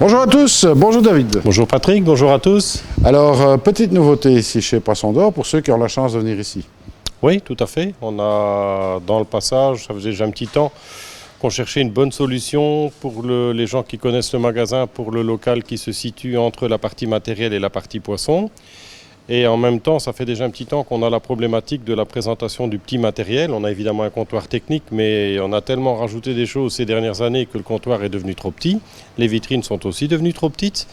Bonjour à tous, bonjour David. Bonjour Patrick, bonjour à tous. Alors, petite nouveauté ici chez Poisson d'Or pour ceux qui ont la chance de venir ici. Oui, tout à fait. On a, dans le passage, ça faisait déjà un petit temps, qu'on cherchait une bonne solution pour les gens qui connaissent le magasin, pour le local qui se situe entre la partie matérielle et la partie poisson. Et en même temps, ça fait déjà un petit temps qu'on a la problématique de la présentation du petit matériel. On a évidemment un comptoir technique, mais on a tellement rajouté des choses ces dernières années que le comptoir est devenu trop petit. Les vitrines sont aussi devenues trop petites.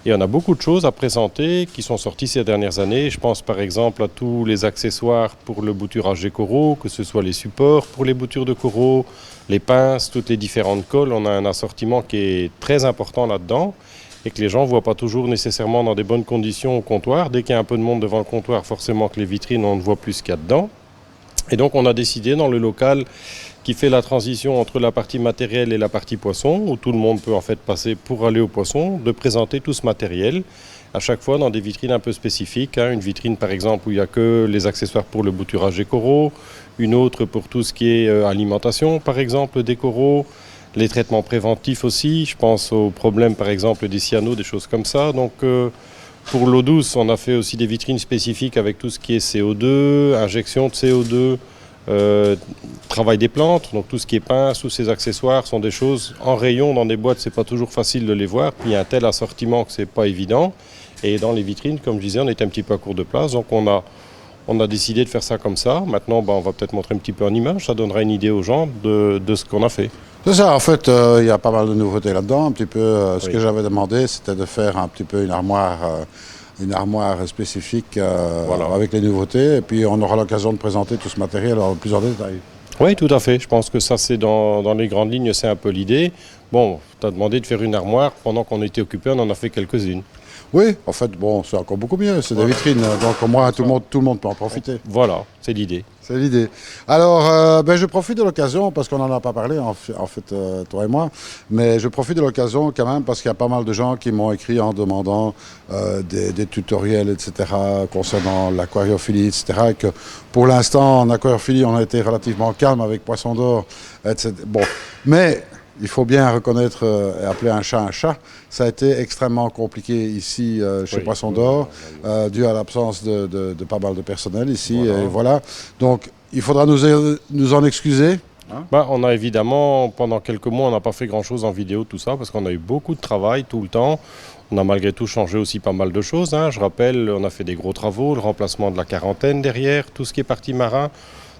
Et on a beaucoup de choses à présenter qui sont sorties ces dernières années. Je pense par exemple à tous les accessoires pour le bouturage des coraux, que ce soit les supports pour les boutures de coraux, les pinces, toutes les différentes colles. On a un assortiment qui est très important là-dedans et que les gens ne voient pas toujours nécessairement dans des bonnes conditions au comptoir. Dès qu'il y a un peu de monde devant le comptoir, forcément que les vitrines, on ne voit plus ce qu'il y a dedans. Et donc on a décidé dans le local qui fait la transition entre la partie matérielle et la partie poisson, où tout le monde peut en fait passer pour aller au poisson, de présenter tout ce matériel, à chaque fois dans des vitrines un peu spécifiques. Une vitrine par exemple où il n'y a que les accessoires pour le bouturage des coraux, une autre pour tout ce qui est alimentation par exemple des coraux, les traitements préventifs aussi, je pense aux problèmes par exemple des cyanos, des choses comme ça. Donc pour l'eau douce, on a fait aussi des vitrines spécifiques avec tout ce qui est CO2, injection de CO2, travail des plantes, donc tout ce qui est pince, tous ces accessoires sont des choses en rayon dans des boîtes, c'est pas toujours facile de les voir, puis il y a un tel assortiment que c'est pas évident. Et dans les vitrines, comme je disais, on était un petit peu à court de place, donc on a décidé de faire ça comme ça. Maintenant, on va peut-être montrer un petit peu en image, ça donnera une idée aux gens de ce qu'on a fait. C'est ça, en fait, il y a pas mal de nouveautés là-dedans. Un petit peu, ce que j'avais demandé, c'était de faire un petit peu une armoire spécifique Voilà. avec les nouveautés. Et puis, on aura l'occasion de présenter tout ce matériel en plus en détail. Oui, tout à fait. Je pense que ça, c'est dans les grandes lignes, c'est un peu l'idée. Bon, tu as demandé de faire une armoire. Pendant qu'on était occupé, on en a fait quelques-unes. Oui, en fait, bon, c'est encore beaucoup mieux. C'est des vitrines, donc au moins tout le monde peut en profiter. Voilà, c'est l'idée. C'est l'idée. Alors, je profite de l'occasion, parce qu'on n'en a pas parlé, en fait, toi et moi, mais je profite de l'occasion quand même, parce qu'il y a pas mal de gens qui m'ont écrit en demandant des tutoriels, etc., concernant l'aquariophilie, etc., et que pour l'instant, en aquariophilie, on a été relativement calme avec Poisson d'Or, etc. Bon, mais il faut bien reconnaître et appeler un chat. Ça a été extrêmement compliqué ici chez Poisson d'Or, dû à l'absence de pas mal de personnel ici. Voilà. Et voilà. Donc, il faudra nous en excuser. On a évidemment, pendant quelques mois, on n'a pas fait grand-chose en vidéo, tout ça, parce qu'on a eu beaucoup de travail tout le temps. On a malgré tout changé aussi pas mal de choses. Je rappelle, on a fait des gros travaux, le remplacement de la quarantaine derrière, tout ce qui est partie marin.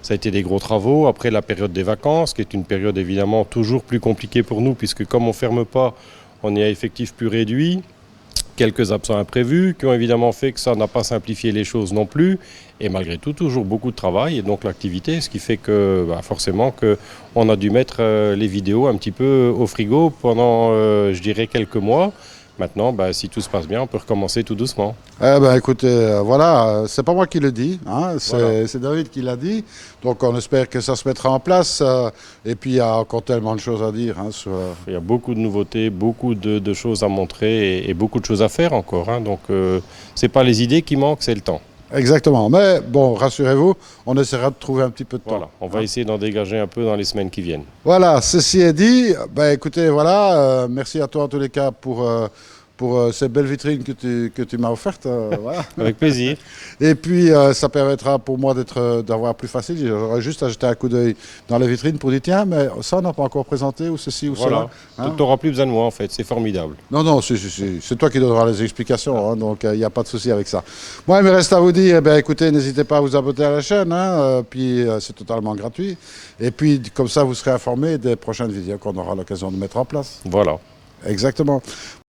Ça a été des gros travaux. Après la période des vacances, qui est une période évidemment toujours plus compliquée pour nous, puisque comme on ne ferme pas, on est à effectif plus réduit. Quelques absents imprévus qui ont évidemment fait que ça n'a pas simplifié les choses non plus. Et malgré tout, toujours beaucoup de travail et donc l'activité, ce qui fait que forcément qu'on a dû mettre les vidéos un petit peu au frigo pendant, je dirais, quelques mois. Maintenant, si tout se passe bien, on peut recommencer tout doucement. Écoutez, voilà, c'est pas moi qui le dis, c'est David qui l'a dit. Donc on espère que ça se mettra en place. Et puis il y a encore tellement de choses à dire. Il y a beaucoup de nouveautés, beaucoup de choses à montrer et beaucoup de choses à faire encore. Donc c'est pas les idées qui manquent, c'est le temps. Exactement. Mais bon, rassurez-vous, on essaiera de trouver un petit peu de temps. Voilà, on va essayer d'en dégager un peu dans les semaines qui viennent. Voilà, ceci est dit. Écoutez, voilà, merci à toi en tous les cas pour ces belles vitrines que tu m'as offertes. Voilà. Avec plaisir. Et puis, ça permettra pour moi d'avoir plus facile. J'aurais juste à jeter un coup d'œil dans les vitrines pour dire, tiens, mais ça, on n'a pas encore présenté, ou ceci, ou voilà. cela. Tu n'auras plus besoin de moi, en fait. C'est formidable. Non, c'est toi qui donneras les explications. Donc, il n'y a pas de souci avec ça. Moi, il me reste à vous dire, écoutez, n'hésitez pas à vous abonner à la chaîne. Puis, c'est totalement gratuit. Et puis, comme ça, vous serez informés des prochaines vidéos qu'on aura l'occasion de mettre en place. Voilà. Exactement.